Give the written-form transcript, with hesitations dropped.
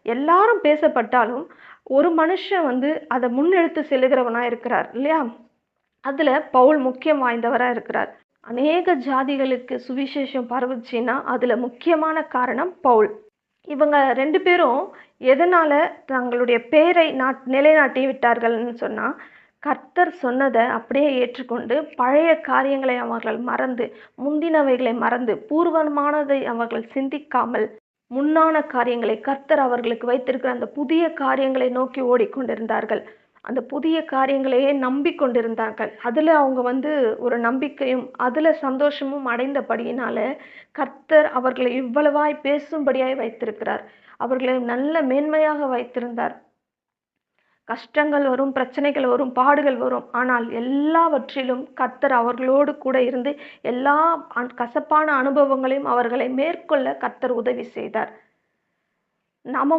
எல்லாரும் பேசப்பட்டாலும் ஒரு மனுஷன் வந்து அதை முன்னெடுத்து செல்லுகிறவனா இருக்கிறார் இல்லையா? அதுல பவுல் முக்கியம் வாய்ந்தவரா இருக்கிறார். அநேக ஜாதிகளுக்கு சுவிசேஷம் பரவுச்சுன்னா அதுல முக்கியமான காரணம் பவுல். இவங்க 2 பேரும் எதனால தங்களுடைய பேரை நிலைநாட்டி விட்டார்கள்னு சொன்னா, கர்த்தர் சொன்னதை அப்படியே ஏற்றுக்கொண்டு பழைய காரியங்களை அவர்கள் மறந்து, முந்தினவைகளை மறந்து, பூர்வமானதை அவர்கள் சிந்திக்காமல், முன்னான காரியங்களை கர்த்தர் அவர்களுக்கு வைத்திருக்கிற அந்த புதிய காரியங்களை நோக்கி ஓடிக்கொண்டிருந்தார்கள். அந்த புதிய காரியங்களையே நம்பிக்கொண்டிருந்தார்கள். அதுல அவங்க வந்து ஒரு நம்பிக்கையும், அதுல சந்தோஷமும் அடைந்தபடியினால, கர்த்தர் அவர்களை இவ்வளவாய் பேசும்படியாய் வைத்திருக்கிறார். அவர்களை நல்ல மேன்மையாக வைத்திருந்தார். கஷ்டங்கள் வரும், பிரச்சனைகள் வரும், பாடுகள் வரும். ஆனால் எல்லாவற்றிலும் கர்த்தர் அவர்களோடு கூட இருந்து எல்லா கசப்பான அனுபவங்களையும் அவர்களை மேற்கொள்ள கர்த்தர் உதவி செய்தார். நாம